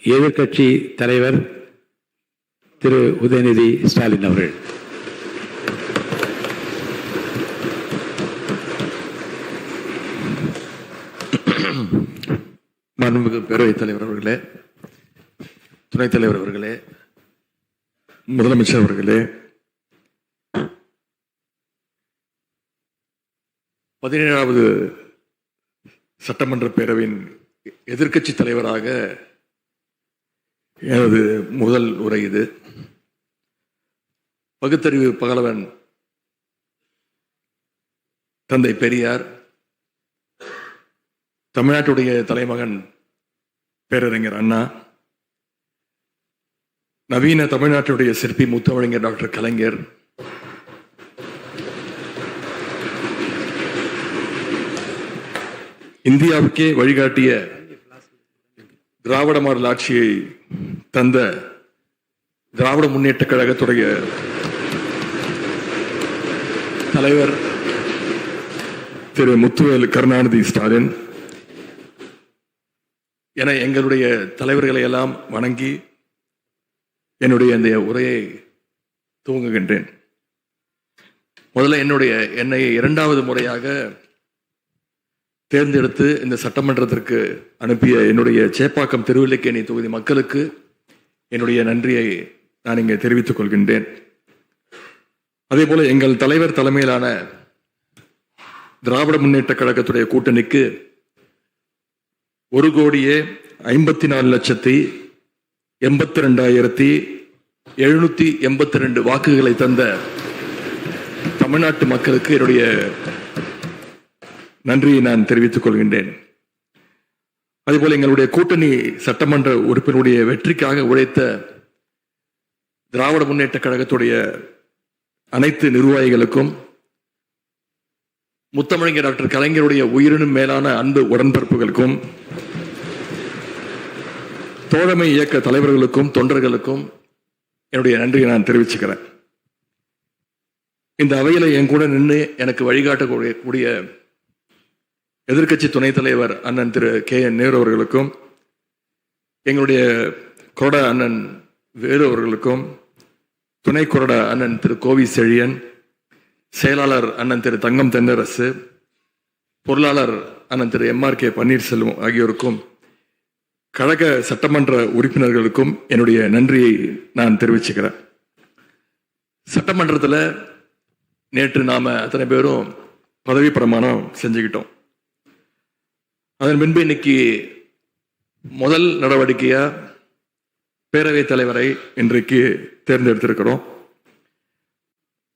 எதிர்கட்சி தலைவர் திரு உதயநிதி ஸ்டாலின் அவர்கள். மாண்புமிகு பேரவைத் தலைவர் அவர்களே, துணைத் தலைவர் அவர்களே, முதலமைச்சர் அவர்களே, 17வது சட்டமன்ற பேரவையின் எதிர்க்கட்சி தலைவராக எனது முதல் உரை இது. பகுத்தறிவு பகலவன் தந்தை பெரியார், தமிழ்நாட்டுடைய தலைமகன் பேரறிஞர் அண்ணா, நவீன தமிழ்நாட்டுடைய சிற்பி முத்தமிழறிஞர் டாக்டர் கலைஞர், இந்தியாவுக்கே வழிகாட்டிய திராவிட மாடல் ஆட்சியை தந்த திராவிட முன்னேற்ற கழகத்துடைய தலைவர் திரு முத்துவேல் கருணாநிதி ஸ்டாலின் என எங்களுடைய தலைவர்களை எல்லாம் வணங்கி என்னுடைய இந்த உரையை துவங்குகின்றேன். முதல்ல என்னை 2வது முறையாக தேர்ந்தெடுத்து இந்த சட்டமன்றத்திற்கு அனுப்பிய என்னுடைய சேப்பாக்கம் திருவல்லிக்கேணி தொகுதி மக்களுக்கு என்னுடைய நன்றியை நான் இங்கே தெரிவித்துக் கொள்கின்றேன். அதே போல எங்கள் தலைவர் தலைமையிலான திராவிட முன்னேற்ற கழகத்துடைய கூட்டணிக்கு 1,52,82,782 வாக்குகளை தந்த தமிழ்நாட்டு மக்களுக்கு என்னுடைய நன்றியை நான் தெரிவித்துக் கொள்கின்றேன். அதேபோல எங்களுடைய கூட்டணி சட்டமன்ற உறுப்பினருடைய வெற்றிக்காக உழைத்த திராவிட முன்னேற்ற கழகத்துடைய அனைத்து நிர்வாகிகளுக்கும், முத்தமிழறிஞர் டாக்டர் கலைஞருடைய உயிரினும் மேலான அன்பு உடன்பிறப்புகளுக்கும், தோழமை இயக்க தலைவர்களுக்கும் தொண்டர்களுக்கும் என்னுடைய நன்றியை நான் தெரிவிச்சுக்கிறேன். இந்த அவையில என் கூட நின்று எனக்கு வழிகாட்டக்கூடிய எதிர்க்கட்சி துணைத் தலைவர் அண்ணன் திரு KN நேரு அவர்களுக்கும், எங்களுடைய கொறடா அண்ணன் வேறு அவர்களுக்கும், துணை கொறடா அண்ணன் திரு கோவி செழியன், செயலாளர் அண்ணன் திரு தங்கம் தென்னரசு, பொருளாளர் அண்ணன் திரு MRK பன்னீர்செல்வம் ஆகியோருக்கும், கழக சட்டமன்ற உறுப்பினர்களுக்கும் என்னுடைய நன்றியை நான் தெரிவிச்சுக்கிறேன். சட்டமன்றத்தில் நேற்று நாம அத்தனை பேரும் பதவி பிரமாணம் செஞ்சுக்கிட்டோம். அதன் பின்பு இன்னைக்கு முதல் நடவடிக்கையா பேரவைத் தலைவரை இன்றைக்கு தேர்ந்தெடுத்திருக்கிறோம்.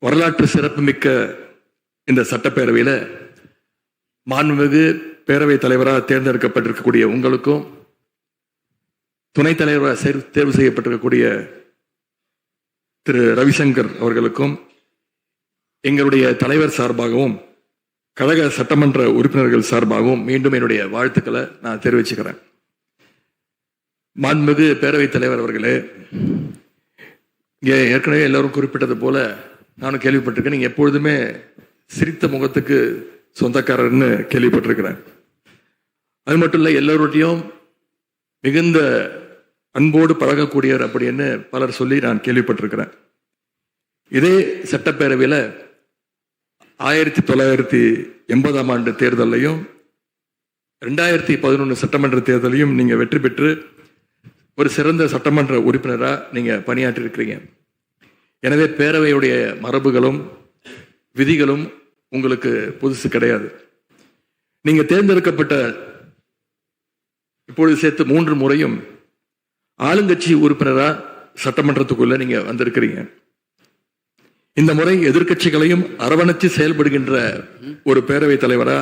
வரலாற்று சிறப்புமிக்க இந்த சட்டப்பேரவையில் மாண்புமிகு பேரவைத் தலைவராக தேர்ந்தெடுக்கப்பட்டிருக்கக்கூடிய உங்களுக்கும், துணைத் தலைவராக தேர்வு செய்யப்பட்டிருக்கக்கூடிய திரு ரவிசங்கர் அவர்களுக்கும் எங்களுடைய தலைவர் சார்பாகவும் கழக சட்டமன்ற உறுப்பினர்கள் சார்பாகவும் மீண்டும் என்னுடைய வாழ்த்துக்களை நான் தெரிவிச்சுக்கிறேன். மாண்புமிகு பேரவைத் தலைவர் அவர்களே, இங்கே ஏற்கனவே எல்லாரும் குறிப்பிட்டது போல நானும் கேள்விப்பட்டிருக்கேன். நீங்க எப்பொழுதுமே சிரித்த முகத்துக்கு சொந்தக்காரர்னு கேள்விப்பட்டிருக்கிறேன். அது மட்டும் இல்லை, எல்லோருடையும் மிகுந்த அன்போடு பழகக்கூடியவர் அப்படின்னு பலர் சொல்லி நான் கேள்விப்பட்டிருக்கிறேன். இதே சட்டப்பேரவையில் 1980ஆம் ஆண்டு தேர்தலையும் 2011 சட்டமன்ற தேர்தலையும் நீங்க வெற்றி பெற்று ஒரு சிறந்த சட்டமன்ற உறுப்பினராக நீங்க பணியாற்றி இருக்கிறீங்க. எனவே பேரவையுடைய மரபுகளும் விதிகளும் உங்களுக்கு புதுசு கிடையாது. நீங்க தேர்ந்தெடுக்கப்பட்ட இப்பொழுது சேர்த்து 3 முறையும் ஆளுங்கட்சி உறுப்பினராக சட்டமன்றத்துக்குள்ள நீங்க வந்திருக்கிறீங்க. இந்த முறை எதிர்க்கட்சிகளையும் அரவணைச்சு செயல்படுகின்ற ஒரு பேரவைத் தலைவரா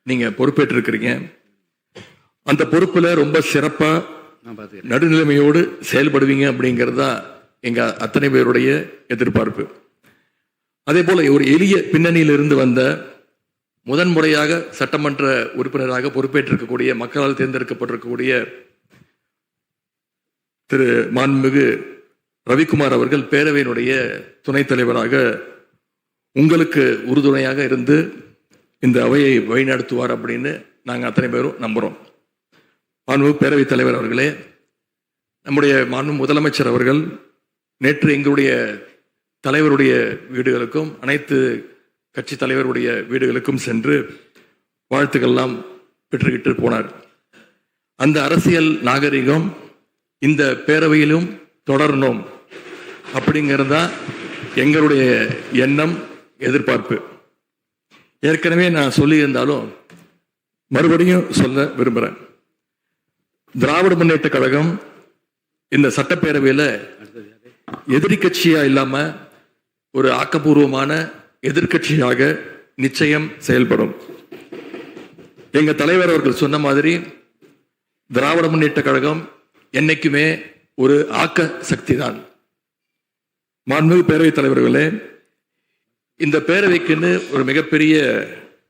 நீங்க பொறுப்பேற்றிருக்கிறீங்க. அந்த பொறுப்புல ரொம்ப சிறப்பா நடுநிலைமையோடு செயல்படுவீங்க அப்படிங்கிறது தான் எங்க அத்தனை பேருடைய எதிர்பார்ப்பு. அதே போல ஒரு எளிய பின்னணியிலிருந்து வந்த முதன்முறையாக சட்டமன்ற உறுப்பினராக பொறுப்பேற்றிருக்கக்கூடிய மக்களால் தேர்ந்தெடுக்கப்பட்டிருக்கக்கூடிய திரு மாண்புமிகு ரவிக்குமார் அவர்கள் பேரவையினுடைய துணைத் தலைவராக உங்களுக்கு உறுதுணையாக இருந்து இந்த அவையை வழிநடத்துவார் அப்படின்னு நாங்கள் அத்தனை பேரும் நம்புகிறோம். மாண்பு பேரவைத் தலைவர் அவர்களே, நம்முடைய மாண்பு முதலமைச்சர் அவர்கள் நேற்று எங்களுடைய தலைவருடைய வீடுகளுக்கும் அனைத்து கட்சி தலைவருடைய வீடுகளுக்கும் சென்று வாழ்த்துக்கள்லாம் பெற்றுக்கிட்டு போனார். அந்த அரசியல் நாகரிகம் இந்த பேரவையிலும் தொடரணும் அப்படிங்கிறது தான் எங்களுடைய எண்ணம், எதிர்பார்ப்பு. ஏற்கனவே நான் சொல்லியிருந்தாலும் மறுபடியும் சொல்ல விரும்புகிறேன். திராவிட முன்னேற்ற கழகம் இந்த சட்டப்பேரவையில் எதிரி கட்சியா இல்லாம ஒரு ஆக்கப்பூர்வமான எதிர்கட்சியாக நிச்சயம் செயல்படும். எங்க தலைவர் அவர்கள் சொன்ன மாதிரி திராவிட முன்னேற்ற கழகம் என்னைக்குமே ஒரு ஆக்க சக்தி தான். மாண்புமிகு பேரவைத் தலைவர்களே, இந்த பேரவைக்குன்னு ஒரு மிகப்பெரிய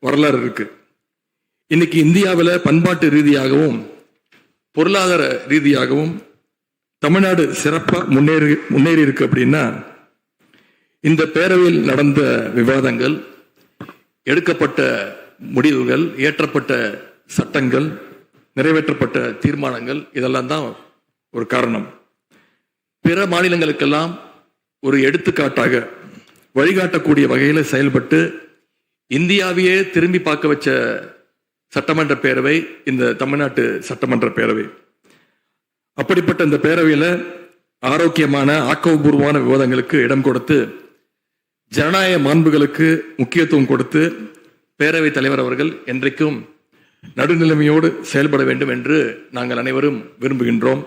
வரலாறு இருக்கு. இன்னைக்கு இந்தியாவில் பண்பாட்டு ரீதியாகவும் பொருளாதார ரீதியாகவும் தமிழ்நாடு சிறப்பாக முன்னேறி இருக்கு. அப்படின்னா இந்த பேரவையில் நடந்த விவாதங்கள், எடுக்கப்பட்ட முடிவுகள், இயற்றப்பட்ட சட்டங்கள், நிறைவேற்றப்பட்ட தீர்மானங்கள், இதெல்லாம் தான் ஒரு காரணம். பிற மாநிலங்களுக்கெல்லாம் ஒரு எடுத்துக்காட்டாக வழிகாட்டக்கூடிய வகையில் செயல்பட்டு இந்தியாவையே திரும்பி பார்க்க வச்ச சட்டமன்ற பேரவை இந்த தமிழ்நாட்டு சட்டமன்ற பேரவை. அப்படிப்பட்ட இந்த பேரவையில் ஆரோக்கியமான ஆக்கப்பூர்வமான விவாதங்களுக்கு இடம் கொடுத்து ஜனநாயக மாண்புகளுக்கு முக்கியத்துவம் கொடுத்து பேரவைத் தலைவர் அவர்கள் என்றைக்கும் நடுநிலைமையோடு செயல்பட வேண்டும் என்று நாங்கள் அனைவரும் விரும்புகின்றோம்.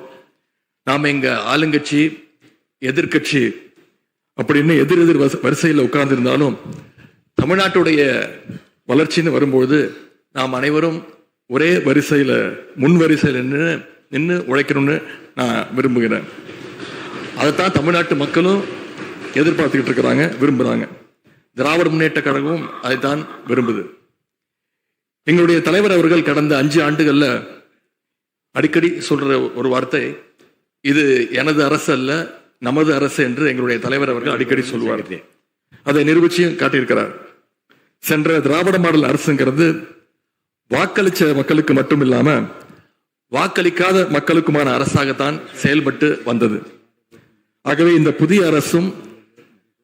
நாம் எங்க ஆளுங்கட்சி எதிர்கட்சி அப்படின்னு எதிர் வரிசையில் உட்கார்ந்திருந்தாலும் தமிழ்நாட்டுடைய வளர்ச்சின்னு வரும்போது நாம் அனைவரும் ஒரே வரிசையில் முன் வரிசையில் நின்று உழைக்கணும்னு நான் விரும்புகிறேன். அதைத்தான் தமிழ்நாட்டு மக்களும் எதிர்பார்த்துக்கிட்டு இருக்கிறாங்க, விரும்புகிறாங்க. திராவிட முன்னேற்ற கழகமும் அதைத்தான் விரும்புது. எங்களுடைய தலைவர் அவர்கள் கடந்த 5 ஆண்டுகள்ல அடிக்கடி சொல்ற ஒரு வார்த்தை, இது எனது அரசு அல்ல நமது அரசு என்று எங்களுடைய தலைவர் அவர்கள் அடிக்கடி சொல்லுவார். அதை நிரூபிச்சியும் காட்டியிருக்கிறார். சென்ற திராவிட மாடல் அரசுங்கிறது வாக்களிச்ச மக்களுக்கு மட்டும் இல்லாம வாக்களிக்காத மக்களுக்குமான அரசாகத்தான் செயல்பட்டு வந்தது. ஆகவே இந்த புதிய அரசும்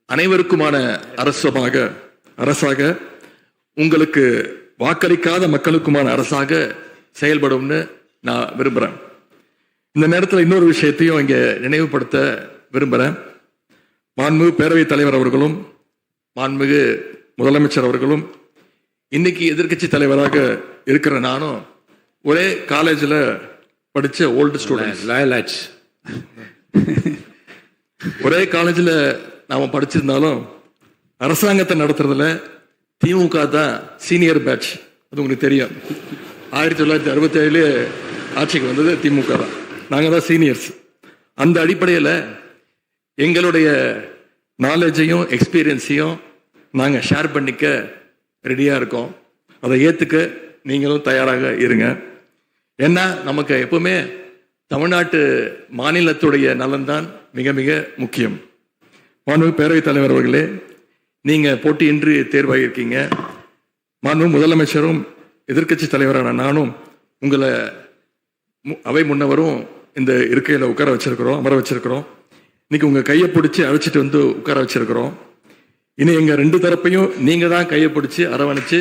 அனைவருக்குமான அரசாக உங்களுக்கு வாக்களிக்காத மக்களுக்குமான அரசாக செயல்படும்னு நான் விரும்புகிறேன். இந்த நேரத்தில் இன்னொரு விஷயத்தையும் இங்கே நினைவுபடுத்த விரும்புகிறேன். மாண்புமிகு பேரவைத் தலைவர் அவர்களும் மாண்புமிகு முதலமைச்சர் அவர்களும் இன்னைக்கு எதிர்கட்சி தலைவராக இருக்கிற நானும் ஒரே காலேஜில் படித்த ஓல்டு ஸ்டூடெண்ட். ஒரே காலேஜில் நாம் படிச்சிருந்தாலும் அரசாங்கத்தை நடத்துறதுல திமுக தான் சீனியர் பேட்ச். அது உங்களுக்கு தெரியும். 1967 ஆட்சிக்கு வந்தது திமுக தான். நாங்கள் தான் சீனியர்ஸ். அந்த அடிப்படையில் எங்களுடைய நாலேஜையும் எக்ஸ்பீரியன்ஸையும் நாங்கள் ஷேர் பண்ணிக்க ரெடியாக இருக்கோம். அதை ஏற்றுக்க நீங்களும் தயாராக இருங்க. ஏன்னா நமக்கு எப்பவுமே தமிழ்நாட்டு மாநிலத்துடைய நலன்தான் மிக மிக முக்கியம். மாண்பு பேரவைத் தலைவர் அவர்களே, நீங்கள் போட்டியின்றி தேர்வாகியிருக்கீங்க. மாண்பு முதலமைச்சரும் எதிர்கட்சி தலைவரான நானும் உங்களை அவை முன்னவரும் இந்த இருக்கையில் உட்கார வச்சிருக்கிறோம், அமர வச்சிருக்கிறோம். இன்னைக்கு உங்கள் கையை பிடிச்சி அழைச்சிட்டு வந்து உட்கார வச்சிருக்கிறோம். இனி எங்கள் 2 தரப்பையும் நீங்கள் தான் கையை பிடிச்சி அரவணைச்சு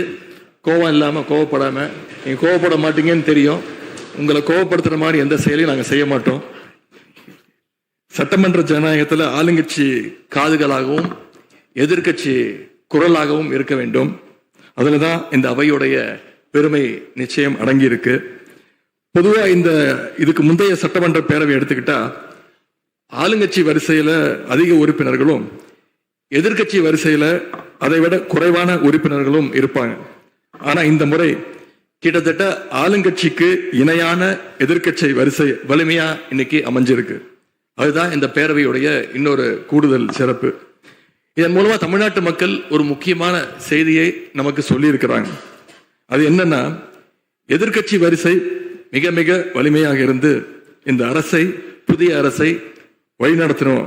கோவம் இல்லாமல் கோவப்படாமல், நீங்கள் கோவப்பட மாட்டீங்கன்னு தெரியும். உங்களை கோவப்படுத்துகிற மாதிரி எந்த செயலையும் நாங்கள் செய்ய மாட்டோம். சட்டமன்ற ஜனநாயகத்தில் ஆளுங்கட்சி காதுகளாகவும் எதிர்கட்சி குரலாகவும் இருக்க வேண்டும். அதில் தான் இந்த அவையுடைய பெருமை நிச்சயம் அடங்கி இருக்கு. பொதுவாக இதுக்கு முந்தைய சட்டமன்ற பேரவை எடுத்துக்கிட்டா ஆளுங்கட்சி வரிசையில் அதிக உறுப்பினர்களும் எதிர்கட்சி வரிசையில் அதை விட குறைவான உறுப்பினர்களும் இருப்பாங்க. ஆனால் இந்த முறை கிட்டத்தட்ட ஆளுங்கட்சிக்கு இணையான எதிர்கட்சி வரிசை வலிமையா இன்னைக்கு அமைஞ்சிருக்கு. அதுதான் இந்த பேரவையுடைய இன்னொரு கூடுதல் சிறப்பு. இதன் மூலமா தமிழ்நாட்டு மக்கள் ஒரு முக்கியமான செய்தியை நமக்கு சொல்லி இருக்கிறாங்க. அது என்னன்னா, எதிர்கட்சி வரிசை மிக மிக வலிமையாக இருந்து இந்த அரசை, புதிய அரசை வழிநடத்தணும்,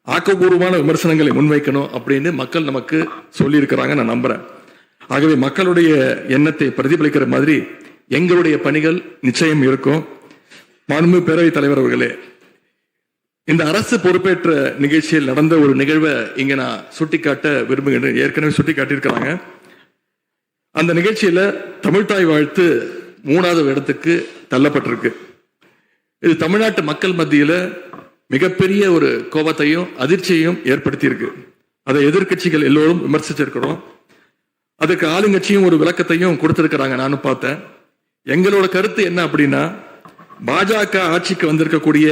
ஆக்கப்பூர்வமான விமர்சனங்களை முன்வைக்கணும் அப்படின்னு மக்கள் நமக்கு சொல்லி இருக்கிறாங்க. நான் நம்புறேன். ஆகவே மக்களுடைய எண்ணத்தை பிரதிபலிக்கிற மாதிரி எங்களுடைய பணிகள் நிச்சயம் இருக்கும். மாண்புமிகு பேரவைத் தலைவர் அவர்களே, இந்த அரசு பொறுப்பேற்ற நிகழ்ச்சியில் நடந்த ஒரு நிகழ்வை இங்க நான் சுட்டிக்காட்ட விரும்புகிறேன். ஏற்கனவே சுட்டிக்காட்டியிருக்கிறாங்க. அந்த நிகழ்ச்சியில தமிழ்தாய் வாழ்த்து 3வது இடத்துக்கு தள்ளப்பட்டிருக்கு. இது தமிழ்நாட்டு மக்கள் மத்தியில மிகப்பெரிய ஒரு கோபத்தையும் அதிர்ச்சியையும் ஏற்படுத்தியிருக்கு. அதை எதிர்கட்சிகள் எல்லோரும் விமர்சிச்சிருக்கிறோம். அதுக்கு ஆளுங்கட்சியும் ஒரு விளக்கத்தையும் கொடுத்திருக்கிறாங்க, நானும் பார்த்தேன். எங்களோட கருத்து என்ன அப்படின்னா, பாஜக ஆட்சிக்கு வந்திருக்கக்கூடிய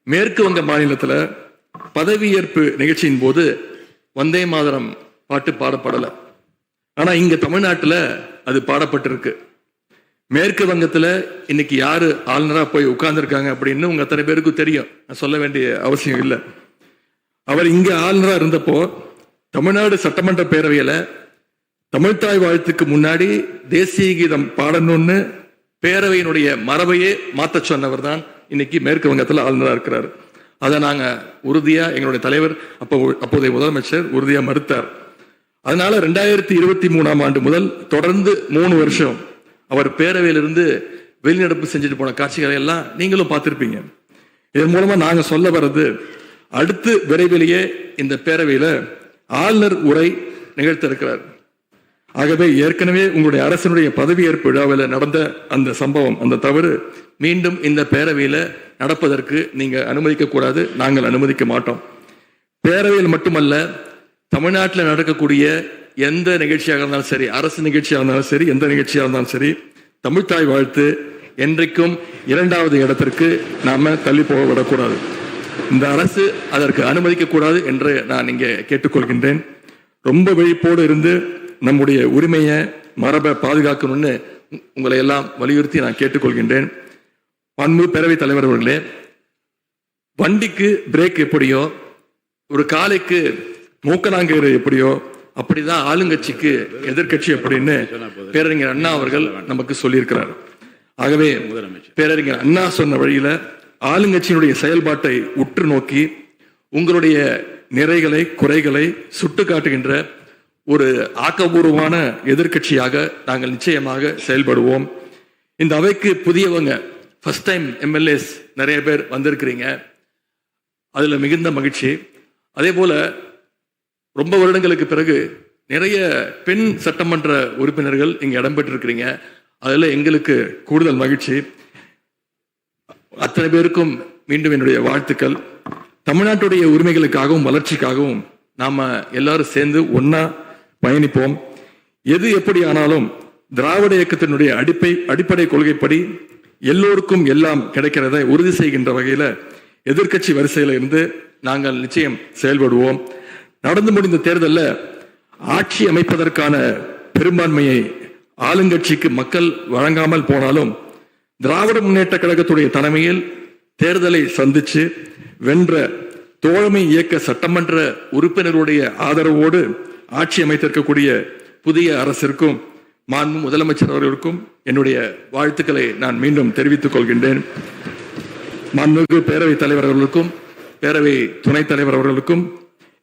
மேற்கு வங்க மாநிலத்தில் பதவியேற்பு நிகழ்ச்சியின் போது வந்தே மாதரம் பாட்டு பாடப்படலை. ஆனா இங்க தமிழ்நாட்டில் அது பாடப்பட்டிருக்கு. மேற்கு வங்கத்துல இன்னைக்கு யாரு ஆளுநரா போய் உட்கார்ந்துருக்காங்க அப்படின்னு உங்க அத்தனை பேருக்கும் தெரியும், நான் சொல்ல வேண்டிய அவசியம் இல்லை. அவர் இங்க ஆளுநரா இருந்தப்போ தமிழ்நாடு சட்டமன்ற பேரவையில தமிழ்தாய் வாழ்த்துக்கு முன்னாடி தேசிய கீதம் பாடணும்னு பேரவையினுடைய மரபையே மாத்த சொன்னவர் தான் இன்னைக்கு மேற்கு வங்கத்தில் ஆளுநரா இருக்கிறார். அதை நாங்க உறுதியா, எங்களுடைய தலைவர் அப்போதைய முதலமைச்சர் உறுதியா மறுத்தார். அதனால 2023ஆம் ஆண்டு முதல் தொடர்ந்து 3 வருஷம் அவர் பேரவையிலிருந்து வெளிநடப்பு செஞ்சுட்டு போன காட்சிகளை எல்லாம் நீங்களும் பார்த்திருப்பீங்க. இதன் மூலமா நாங்க சொல்ல வர்றது, அடுத்து விரைவிலேயே இந்த பேரவையில ஆளுநர் உரை நிகழ்த்த இருக்கிறார். ஆகவே ஏற்கனவே உங்களுடைய அரசினுடைய பதவியேற்பு விழாவில் நடந்த அந்த சம்பவம், அந்த தவறு மீண்டும் இந்த பேரவையில நடப்பதற்கு நீங்க அனுமதிக்க கூடாது, நாங்கள் அனுமதிக்க மாட்டோம். பேரவையில் மட்டுமல்ல, தமிழ்நாட்டில் நடக்கக்கூடிய எந்த நிகழ்ச்சியாக இருந்தாலும் சரி, அரசு நிகழ்ச்சியாக இருந்தாலும் சரி, எந்த நிகழ்ச்சியாக இருந்தாலும் சரி, தமிழ்தாய் வாழ்த்து என்றைக்கும் 2வது இடத்திற்கு நாம தள்ளி போக விடக்கூடாது. இந்த அரசு அதற்கு அனுமதிக்க கூடாது என்று நான் இங்கே கேட்டுக்கொள்கின்றேன். ரொம்ப விழிப்போடு இருந்து நம்முடைய உரிமையை, மரபை பாதுகாக்கணும்னு உங்களை எல்லாம் வலியுறுத்தி நான் கேட்டுக்கொள்கின்றேன். மாண்புமிகு பேரவைத் தலைவர் அவர்களே, வண்டிக்கு பிரேக் எப்படியோ, ஒரு காலைக்கு மூக்கனாங்கயிறு எப்படியோ, அப்படிதான் ஆளுங்கட்சிக்கு எதிர்கட்சி அப்படின்னு பேரறிஞர் அண்ணா அவர்கள் நமக்கு சொல்லியிருக்கிறார். ஆகவே பேரறிஞர் அண்ணா சொன்ன வழியில ஆளுங்கட்சியினுடைய செயல்பாட்டை உற்று நோக்கி உங்களுடைய நிறைகளை, குறைகளை சுட்டு காட்டுகின்ற ஒரு ஆக்கப்பூர்வமான எதிர்கட்சியாக நாங்கள் நிச்சயமாக செயல்படுவோம். இந்த அவைக்கு புதியவங்க, ஃபர்ஸ்ட் டைம் எம்எல்ஏஸ் நிறைய பேர் வந்திருக்கிறீங்க, அதுல மிகுந்த மகிழ்ச்சி. அதே போல ரொம்ப வருடங்களுக்கு பிறகு நிறைய பெண் சட்டமன்ற உறுப்பினர்கள் இங்க இடம்பெற்றிருக்கிறீங்க, அதுல எங்களுக்கு கூடுதல் மகிழ்ச்சி. அத்தனை பேருக்கும் மீண்டும் என்னுடைய வாழ்த்துக்கள். தமிழ்நாட்டுடைய உரிமைகளுக்காகவும் வளர்ச்சிக்காகவும் நாம எல்லாரும் சேர்ந்து ஒன்னா பயணிப்போம். எது எப்படி ஆனாலும் திராவிட இயக்கத்தினுடைய அடிப்படை கொள்கைப்படி எல்லோருக்கும் எல்லாம் கிடைக்கிறதை உறுதி செய்கின்ற வகையில எதிர்கட்சி வரிசையில இருந்து நாங்கள் நிச்சயம் செயல்படுவோம். நடந்து முடிந்த தேர்தலில் ஆட்சி அமைப்பதற்கான பெரும்பான்மையை ஆளுங்கட்சிக்கு மக்கள் வழங்காமல் போனாலும் திராவிட முன்னேற்ற கழகத்துடைய தலைமையில் தேர்தலை சந்திச்சு வென்ற தோழமை இயக்க சட்டமன்ற உறுப்பினருடைய ஆதரவோடு ஆட்சி அமைத்திருக்கக்கூடிய புதிய அரசிற்கும் மாண்பு முதலமைச்சர் அவர்களுக்கும் என்னுடைய வாழ்த்துக்களை நான் மீண்டும் தெரிவித்துக் கொள்கின்றேன். மாண்புமிகு பேரவைத் தலைவர் அவர்களுக்கும் பேரவை துணைத் தலைவர் அவர்களுக்கும்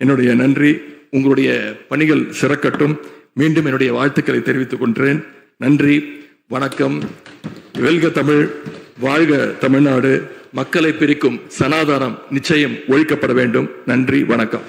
என்னுடைய நன்றி. உங்களுடைய பணிகள் சிறக்கட்டும். மீண்டும் என்னுடைய வாழ்த்துக்களை தெரிவித்துக் கொள்கிறேன். நன்றி, வணக்கம். வெல்க தமிழ், வாழ்க தமிழ்நாடு. மக்களை பிரிக்கும் சனாதானம் நிச்சயம் ஒழிக்கப்பட வேண்டும். நன்றி, வணக்கம்.